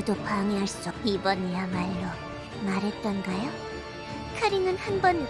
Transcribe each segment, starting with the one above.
아무도 방해할 수 없. 이번이야말로 말했던가요? 카링은 한 번.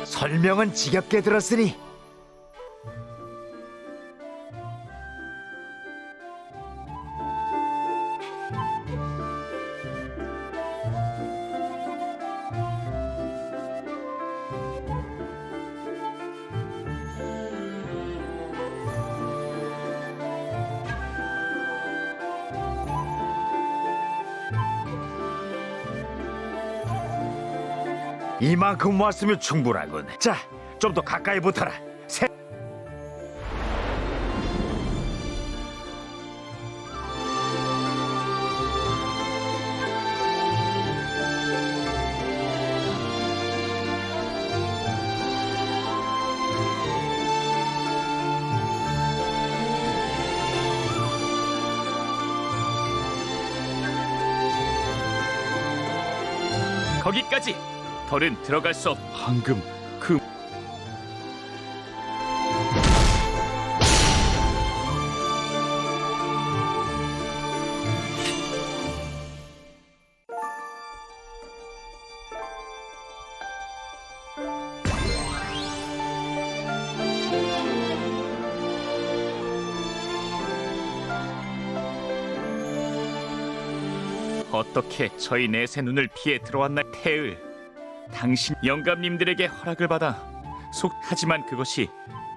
설명은 지겹게 들었으니 이만큼 왔으면 충분하군. 자, 좀 더 가까이 붙어라. 거기까지. 덜은 들어갈 수 없. 방금 그 어떻게 저희 넷의 눈을 피해 들어왔나? 태을, 당신 영감님들에게 허락을 받아 하지만 그것이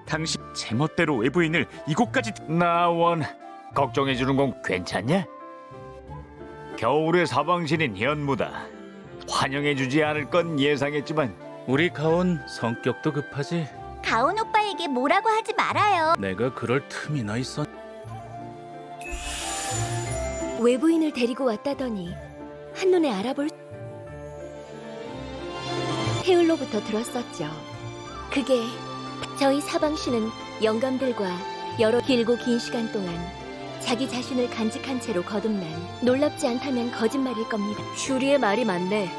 당신 제멋대로 외부인을 이곳까지 나원 걱정해주는 건 괜찮냐? 겨울의 사방신인 현무다. 환영해주지 않을 건 예상했지만 우리 가온 성격도 급하지. 가온 오빠에게 뭐라고 하지 말아요. 내가 그럴 틈이나 있었. 외부인을 데리고 왔다더니 한눈에 알아볼 태울로부터 들었었죠. 그게 저희 사방시는 영감들과 여러 길고 긴 시간 동안 자기 자신을 간직한 채로 거듭난 놀랍지 않다면 거짓말일 겁니다. 슈리의 말이 맞네.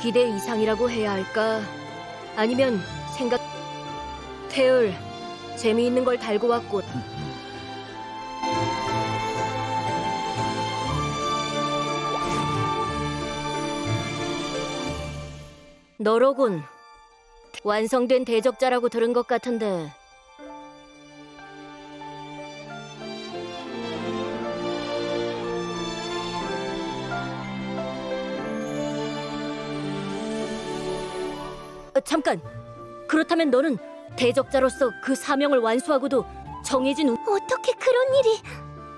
기대 이상이라고 해야 할까? 아니면 생각... 태울, 재미있는 걸 달고 왔고. 너로군. 완성된 대적자라고 들은 것 같은데. 잠깐. 그렇다면 너는 대적자로서 그 사명을 완수하고도 정해진 어떻게 그런 일이...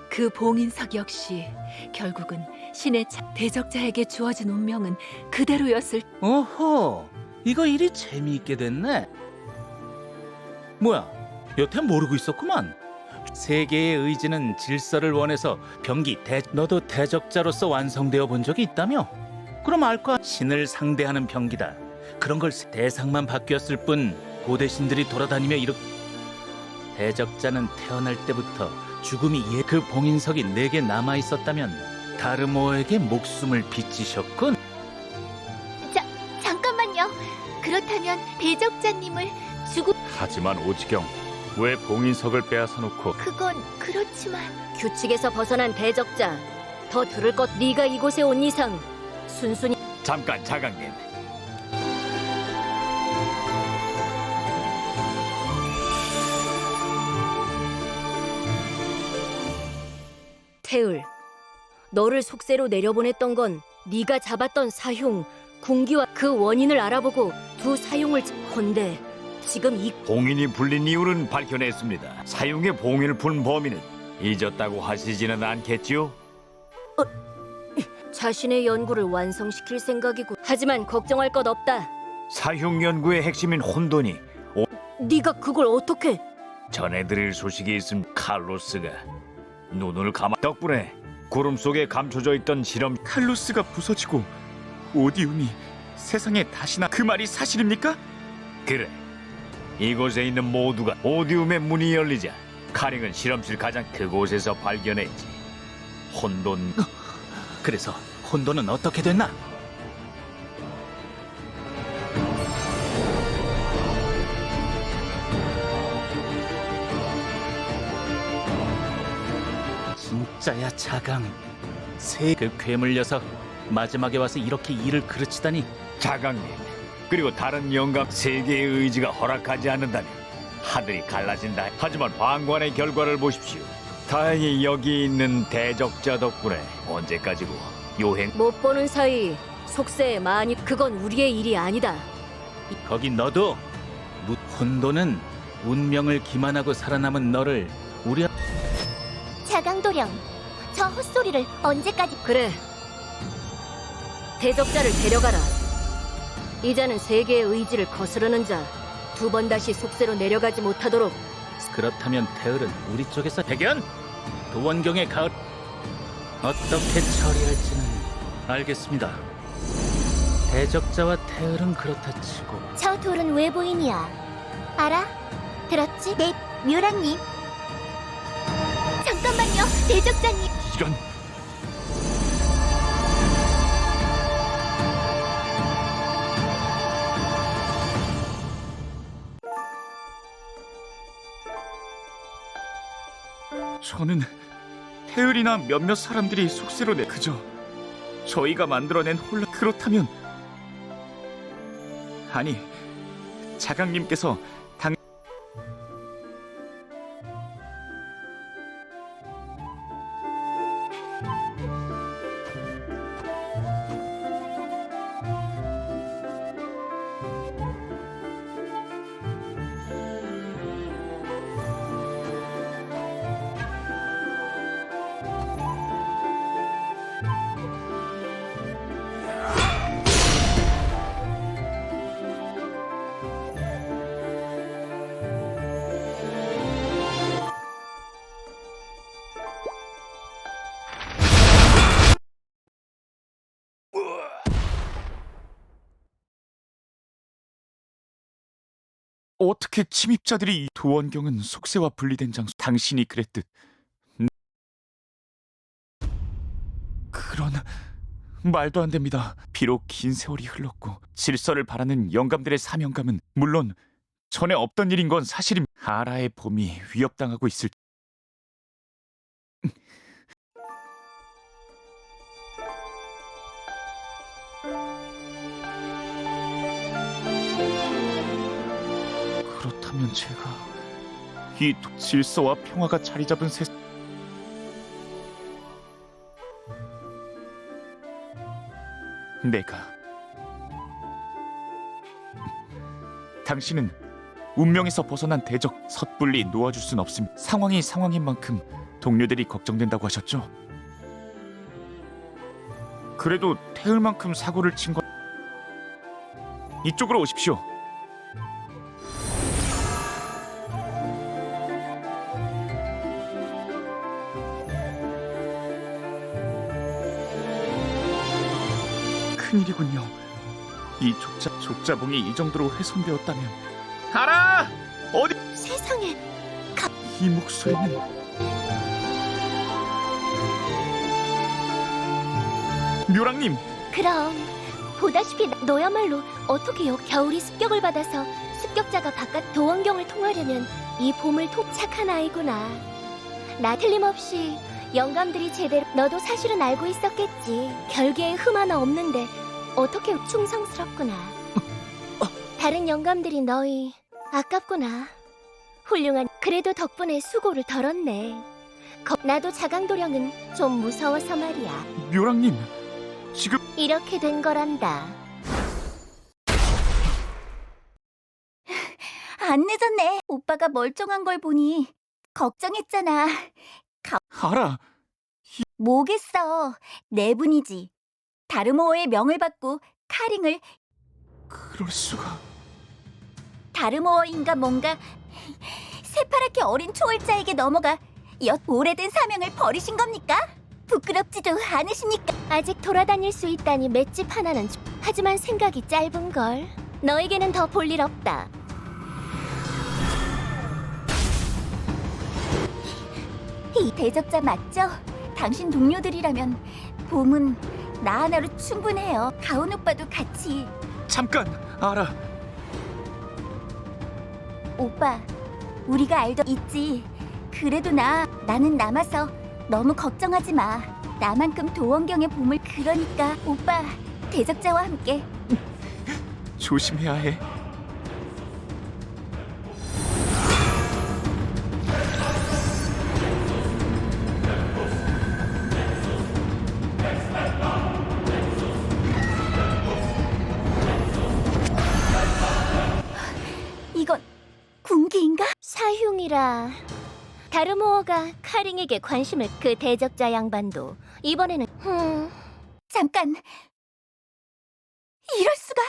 그 봉인석 역시 결국은 신의 대적자에게 주어진 운명은 그대로였을. 어허, 이거 일이 재미있게 됐네. 뭐야, 여태 모르고 있었구만. 세계의 의지는 질서를 원해서 너도 대적자로서 완성되어 본 적이 있다며? 그럼 알 거야. 신을 상대하는 병기다. 그런 걸 대상만 바뀌었을 뿐 고대 신들이 돌아다니며 대적자는 태어날 때부터 죽음이 그 봉인석이 내게 남아 있었다면 다르모에게 목숨을 빚지셨군. 잠깐만요. 그렇다면 대적자님을 죽음... 하지만 오지경 왜 봉인석을 빼앗아 놓고 그건 그렇지만... 규칙에서 벗어난 대적자. 더 들을 것. 네가 이곳에 온 이상 순순히... 잠깐 자강님. 태울, 너를 속세로 내려보냈던 건 네가 잡았던 사흉, 군기와 그 원인을 알아보고 두 사흉을 헌데 지금 이 봉인이 풀린 이유는 밝혀냈습니다. 사용의 봉인을 푼 범인은 잊었다고 하시지는 않겠지요? 자신의 연구를 완성시킬 생각이고. 하지만 걱정할 것 없다. 사흉 연구의 핵심인 혼돈이 네가 그걸 어떻게... 전해드릴 소식이 있음. 칼로스가 눈을 감아 덕분에 구름 속에 감춰져 있던 실험. 칼로스가 부서지고 오디움이 세상에 다시나... 그 말이 사실입니까? 그래, 이곳에 있는 모두가 오디움의 문이 열리자 카링은 실험실 가장 그곳에서 발견했지. 혼돈. 그래서 혼돈은 어떻게 됐나? 진짜야 자강. 그 괴물 녀석 마지막에 와서 이렇게 일을 그르치다니. 자강님, 그리고 다른 영감 세계의 의지가 허락하지 않는다면 하늘이 갈라진다. 하지만 방관의 결과를 보십시오. 다행히 여기 있는 대적자 덕분에 언제까지고 요행... 못 보는 사이 속세에 많이... 그건 우리의 일이 아니다. 거기 너도 혼돈은 운명을 기만하고 살아남은 너를 우리 자강도령, 저 헛소리를 언제까지... 그래. 대적자를 데려가라. 이자는 세계의 의지를 거스르는 자. 두 번 다시 속세로 내려가지 못하도록. 그렇다면 태을은 우리 쪽에서 대견! 도원경의 가을 어떻게 처리할지는 알겠습니다. 대적자와 태을은 그렇다 치고 저 둘은 외부인이야. 알아? 들었지? 네, 뮤라님. 잠깐만요, 대적자님. 이런... 저는 태을이나 몇몇 사람들이 속세로 그저 저희가 만들어낸 혼란... 그렇다면... 아니, 자강님께서 어떻게 침입자들이 도원경은 속세와 분리된 장소. 당신이 그랬듯. 그런 말도 안 됩니다. 비록 긴 세월이 흘렀고 질서를 바라는 영감들의 사명감은 물론 전에 없던 일인 건 사실입니다. 하라의 봄이 위협당하고 있을 그렇다면 제가 이 질서와 평화가 자리 잡은 내가 당신은 운명에서 벗어난 대적 섣불리 놓아줄 순 없습니다. 상황이 상황인 만큼 동료들이 걱정된다고 하셨죠? 그래도 태울만큼 사고를 친 건 이쪽으로 오십시오. 큰일이군요. 이 족자봉이 이 정도로 훼손되었다면 알아! 어디 세상에, 이 목소리는 묘랑님! 그럼 보다시피 너야말로 어떻게 겨울이 습격을 받아서 습격자가 바깥 도원경을 통하려면 이 봄을 착한 아이구나. 나 틀림없이 영감들이 제대로 너도 사실은 알고 있었겠지. 결계에 흠 하나 없는데 어떻게 충성스럽구나. 다른 영감들이 너희 아깝구나. 훌륭한 그래도 덕분에 수고를 덜었네. 나도 자강도령은 좀 무서워서 말이야. 묘랑님! 지금 이렇게 된 거란다. 안 늦었네. 오빠가 멀쩡한 걸 보니 걱정했잖아. 알아! 뭐겠어. 네 분이지. 다르모어의 명을 받고 카링을 그럴 수가... 다르모어인가 뭔가 새파랗게 어린 초월자에게 넘어가 오래된 사명을 버리신 겁니까? 부끄럽지도 않으십니까? 아직 돌아다닐 수 있다니 맷집 하나는 하지만 생각이 짧은걸. 너에게는 더 볼 일 없다. 이 대적자 맞죠? 당신 동료들이라면 봄은 나 하나로 충분해요. 가온 오빠도 같이. 잠깐! 알아! 오빠, 우리가 알던 있지. 그래도 나는 남아서 너무 걱정하지 마. 나만큼 도원경의 봄을 그러니까 오빠, 대적자와 함께 조심해야 해. 이건 군기인가? 사흉이라. 다르모어가 카링에게 관심을 그 대적자 양반도 이번에는 잠깐. 이럴 수가.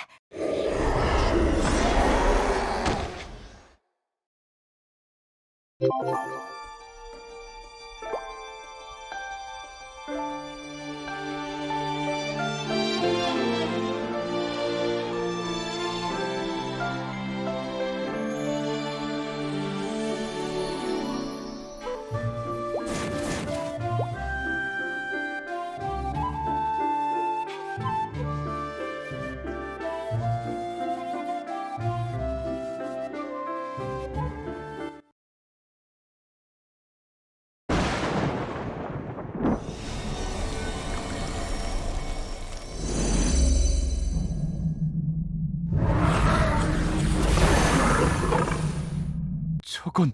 저건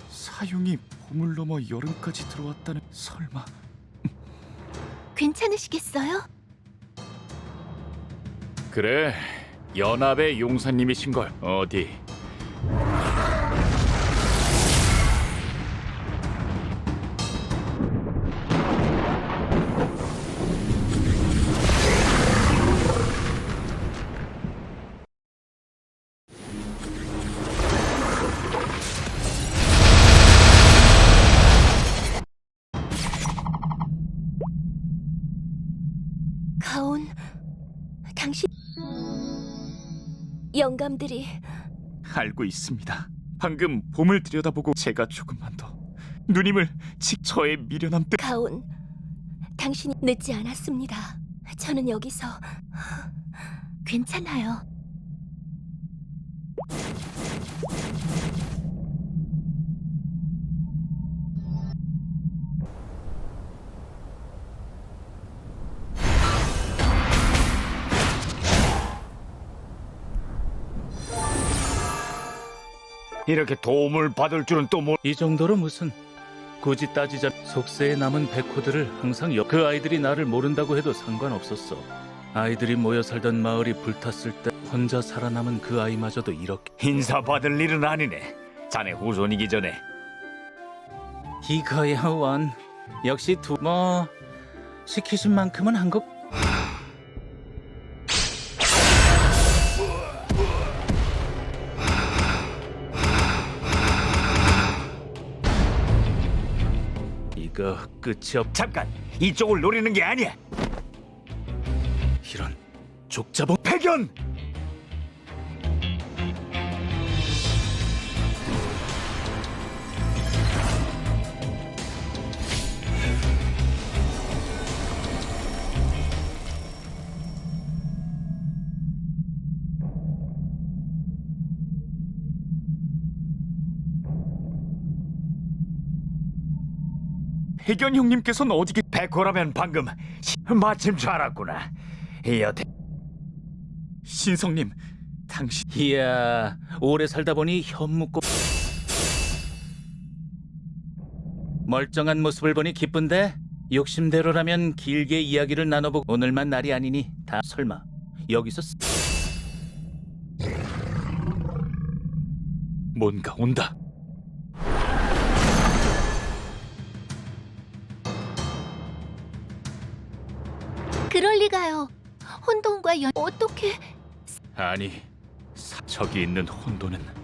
사용이 봄을 넘어 여름까지 들어왔다는... 설마... 괜찮으시겠어요? 그래, 연합의 용사님이신걸. 어디... 가온, 당신 영감들이 알고 있습니다. 방금 봄을 들여다보고 제가 조금만 더 누님을 저의 미련함 때 가온, 당신이 늦지 않았습니다. 저는 여기서 괜찮아요. 이렇게 도움을 받을 줄은 또 뭘. 이 정도로 무슨 굳이 따지자 속세에 남은 백호들을 항상 그 아이들이 나를 모른다고 해도 상관없었어. 아이들이 모여 살던 마을이 불탔을 때 혼자 살아남은 그 아이마저도 이렇게 인사받을 일은 아니네. 자네 후손이기 전에. 이거야 원 역시 뭐 시키신 만큼은 한 것. 이거 끝이 없. 잠깐, 이쪽을 노리는 게 아니야. 이런 족자봉. 패견! 백연 형님께서는 어디 계... 백호라면 방금 마침 잘 왔구나. 여태 신성님, 당신 이야 오래 살다 보니 현묻고 멀쩡한 모습을 보니 기쁜데 욕심대로라면 길게 이야기를 나눠보고 오늘만 날이 아니니 다 설마 여기서 뭔가 온다. 그럴 리가요. 혼돈과 어떻게... 아니, 저기 있는 혼돈은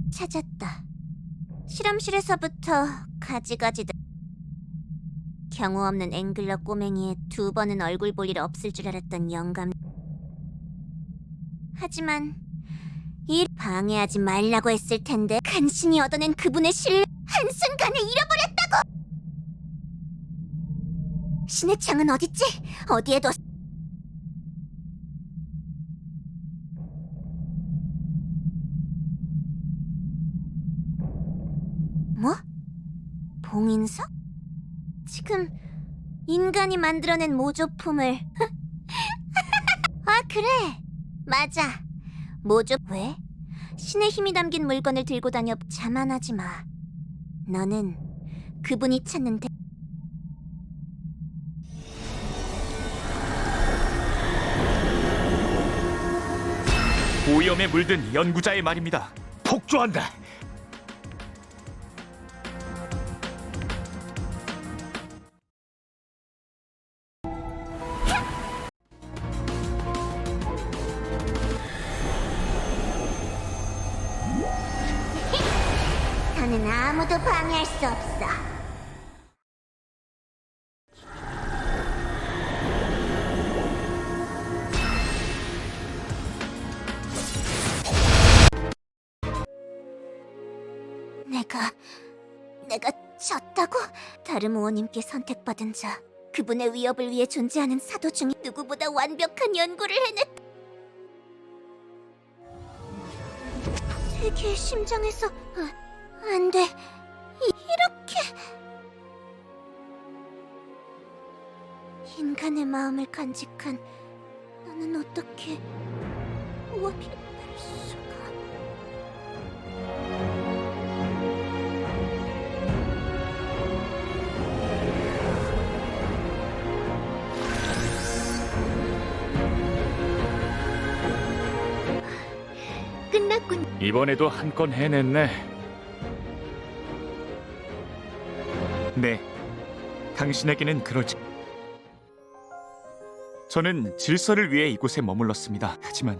찾았다. 실험실에서부터 가지가지들. 경우 없는 앵글러 꼬맹이의 두 번은 얼굴 볼 일 없을 줄 알았던 영감. 하지만 이 방해하지 말라고 했을 텐데 간신히 얻어낸 그분의 신뢰 한순간에 잃어버렸다고. 신의 창은 어딨지? 어디에 뒀... 뭐? 봉인석? 지금 인간이 만들어낸 모조품을 아 그래 맞아 모조 왜? 신의 힘이 담긴 물건을 들고 다녀 자만하지 마. 너는 그분이 찾는 오염에 물든 연구자의 말입니다. 폭주한다. 더는 아무도 방해할 수 없어. 내가 졌다고? 다른 의원님께 선택받은 자, 그분의 위협을 위해 존재하는 사도 중에 누구보다 완벽한 연구를 해냈다. 세계의 심장에서 안 돼. 이렇게 인간의 마음을 간직한 너는 어떻게 원피를 뺄 수가? 끝났군. 이번에도 한 건 해냈네. 네, 당신에게는 그러지. 저는 질서를 위해 이곳에 머물렀습니다. 하지만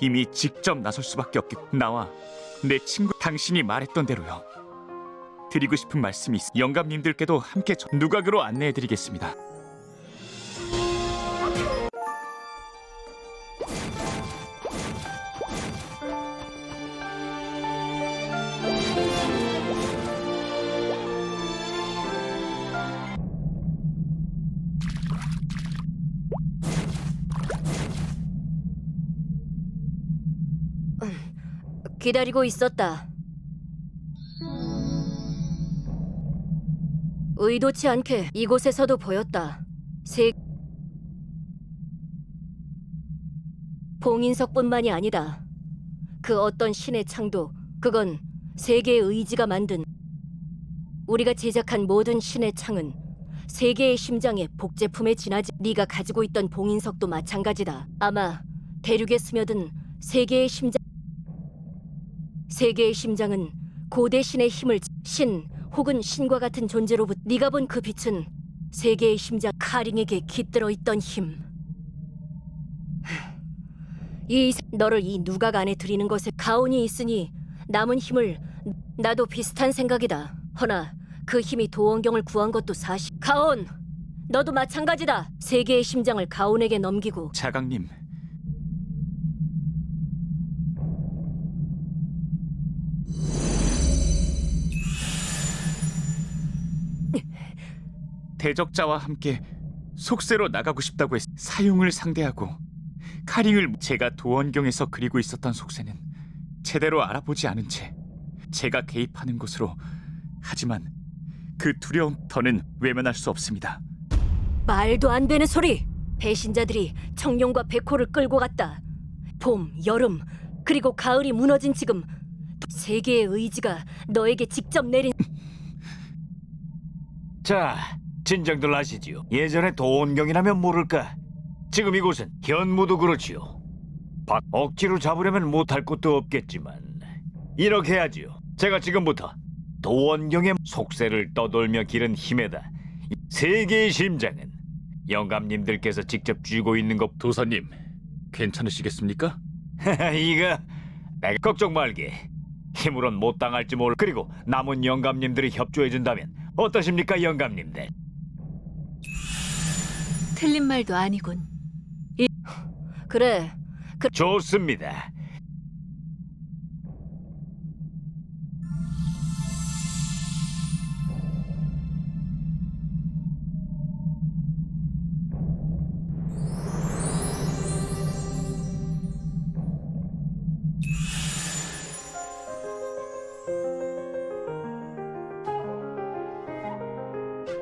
이미 직접 나설 수밖에 없겠. 나와 내 친구 당신이 말했던 대로요. 드리고 싶은 말씀이 있어. 영감님들께도 함께 누각으로 안내해드리겠습니다. 기다리고 있었다. 의도치 않게 이곳에서도 보였다. 봉인석뿐만이 아니다. 그 어떤 신의 창도, 그건 세계의 의지가 만든, 우리가 제작한 모든 신의 창은 세계의 심장에 복제품에 지나지. 네가 가지고 있던 봉인석도 마찬가지다. 아마 대륙에 스며든 세계의 심장은 고대 신의 힘을 신 혹은 신과 같은 존재로부터. 네가 본 그 빛은 세계의 심장 카링에게 깃들어 있던 힘. 너를 이 누각 안에 들이는 것에 가온이 있으니 남은 힘을. 나도 비슷한 생각이다. 허나 그 힘이 도원경을 구한 것도 사실. 가온! 너도 마찬가지다. 세계의 심장을 가온에게 넘기고. 자강님, 대적자와 함께 속세로 나가고 싶다고 했. 사용을 상대하고 카링을. 제가 도원경에서 그리고 있었던 속세는 제대로 알아보지 않은 채 제가 개입하는 것으로. 하지만 그 두려움 더는 외면할 수 없습니다. 말도 안 되는 소리! 배신자들이 청룡과 백호를 끌고 갔다. 봄, 여름, 그리고 가을이 무너진 지금 세계의 의지가 너에게 직접 내린. 자, 진정들 하시지요. 예전에 도원경이라면 모를까. 지금 이곳은 현무도 그렇지요. 억지로 잡으려면 못할 것도 없겠지만 이렇게 해야지요. 제가 지금부터 도원경의 속세를 떠돌며 기른 힘에다 세계의 심장은 영감님들께서 직접 쥐고 있는 것. 도사님, 괜찮으시겠습니까? 이거 내가 걱정 말게. 힘으론 못 당할지 몰라. 그리고 남은 영감님들이 협조해준다면 어떠십니까, 영감님들? 틀린 말도 아니군. 그래, 좋습니다.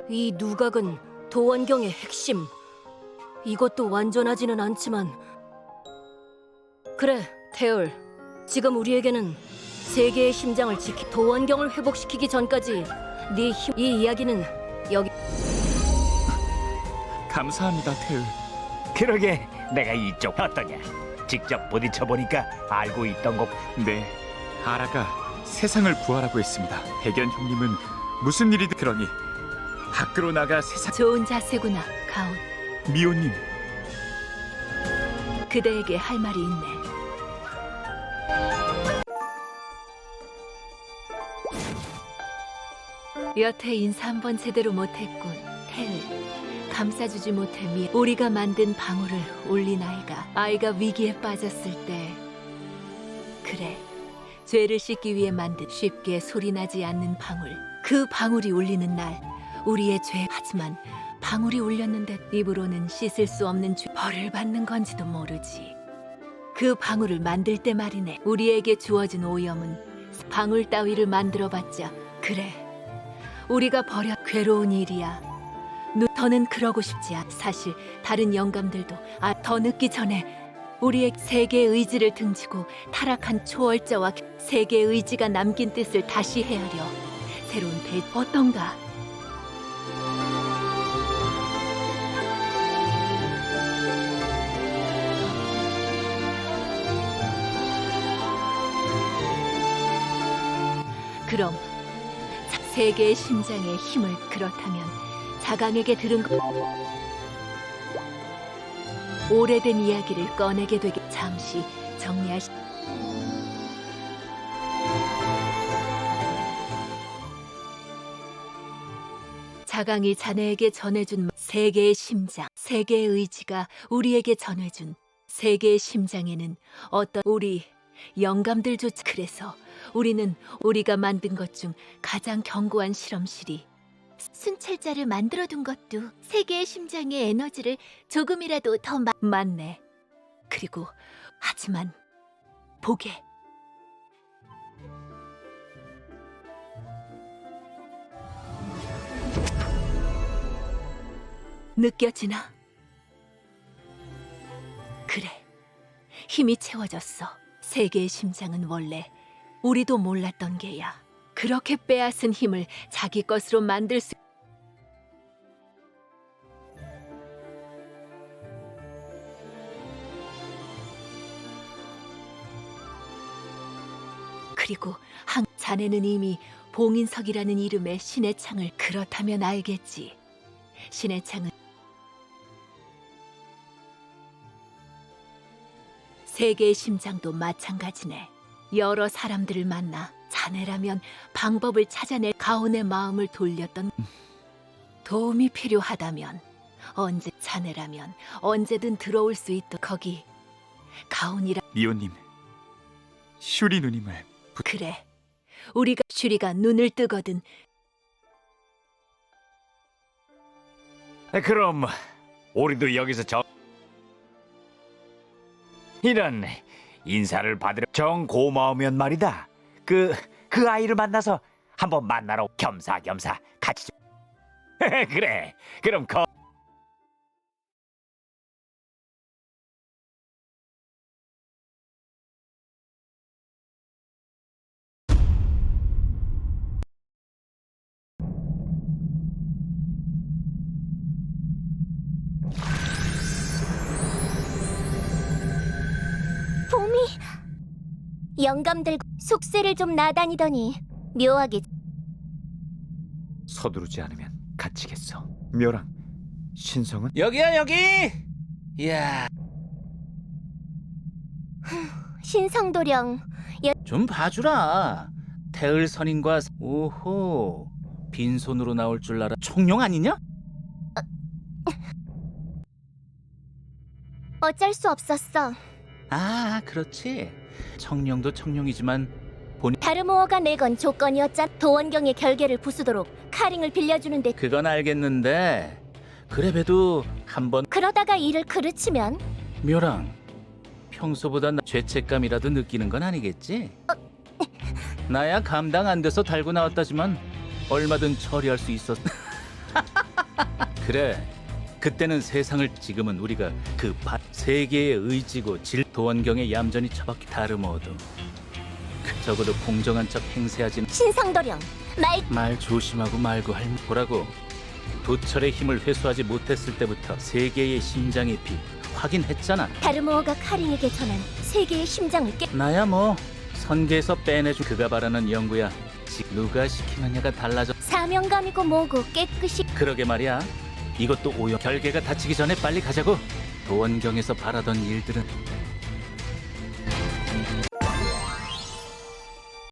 이 누각은 도원경의 핵심. 이것도 완전하지는 않지만. 그래, 태울. 지금 우리에게는 세계의 심장을 도원경을 회복시키기 전까지 네 힘. 이 이야기는 여기. 감사합니다, 태을. 그러게 내가 이쪽 어떠냐? 직접 부딪혀보니까 알고 있던 것. 네, 아라가 세상을 구하라고 했습니다. 대견 형님은 무슨 일이든. 그러니 밖으로 나가 세상. 좋은 자세구나, 가온. 미호님, 그대에게 할 말이 있네. 여태 인사 한 번 제대로 못했군, 태을. 감싸주지 못해 우리가 만든 방울을 올린 아이가 위기에 빠졌을 때. 그래, 죄를 씻기 위해 만든 쉽게 소리나지 않는 방울. 그 방울이 울리는 날 우리의 죄. 하지만 방울이 울렸는데 입으로는 씻을 수 없는 벌을 받는 건지도 모르지. 그 방울을 만들 때 말이네. 우리에게 주어진 오염은 방울 따위를 만들어봤자 그래. 우리가 버려 괴로운 일이야. 더는 그러고 싶지 않아. 사실 다른 영감들도 더 늦기 전에 우리의 세계의 의지를 등지고 타락한 초월자와 세계의 의지가 남긴 뜻을 다시 헤아려 새로운 어떤가? 그럼 세계의 심장의 힘을 그렇다면 자강에게 들은 오래된 이야기를 꺼내게 되게 잠시 정리하시. 자강이 자네에게 전해준 세계의 심장, 세계의 의지가 우리에게 전해준 세계의 심장에는 어떤 우리 영감들조차. 그래서 우리는 우리가 만든 것 중 가장 견고한 실험실이 순찰자를 만들어둔 것도 세계의 심장의 에너지를 조금이라도 더 맞네. 그리고 하지만 보게. 느껴지나? 그래, 힘이 채워졌어. 세계의 심장은 원래 우리도 몰랐던 게야. 그렇게 빼앗은 힘을 자기 것으로 만들 수. 그리고 자네는 이미 봉인석이라는 이름의 신의 창을. 그렇다면 알겠지. 신의 창은 세계의 심장도 마찬가지네. 여러 사람들을 만나 자네라면 방법을 찾아낼 가온의 마음을 돌렸던. 도움이 필요하다면 자네라면 언제든 들어올 수 있도록. 거기 가온이라. 미호님, 슈리 누님을 그래, 우리가 슈리가 눈을 뜨거든. 그럼 우리도 여기서 이런 인사를 받으려 정 고마우면 말이다. 그 아이를 만나서 한번 만나러 겸사겸사 같이 그래. 그럼 봄이 영감들 속세를 좀 나다니더니 묘하게. 서두르지 않으면 갇히겠어. 묘랑 신성은 여기야 여기. 이야, 신성도령 좀 봐주라. 태을 선인과 오호, 빈손으로 나올 줄 알아. 총룡 아니냐? 어쩔 수 없었어. 아, 그렇지. 청룡도 청룡이지만 다르모어가 내건 조건이었잖아. 도원경의 결계를 부수도록 카링을 빌려주는데 그건 알겠는데 그래봬도 한번. 그러다가 일을 그르치면 묘랑, 평소보다 죄책감이라도 느끼는 건 아니겠지? 나야 감당 안 돼서 달고 나왔다지만 얼마든 처리할 수 있었. 그래, 그때는 세상을. 지금은 우리가 세계의 의지고 도원경의 얌전히 처박힌 다르모어도 적어도 공정한 척 행세하진. 신성도령 말 조심하고 말고 보라고. 도철의 힘을 회수하지 못했을 때부터 세계의 심장의 빛 확인했잖아. 다르모어가 카링에게 전한 세계의 심장을 나야 뭐 선계에서 빼내준. 그가 바라는 연구야. 누가 시키느냐가 달라져. 사명감이고 뭐고 깨끗이. 그러게 말이야. 이것도 오염. 결계가 다치기 전에 빨리 가자고. 도원경에서 바라던 일들은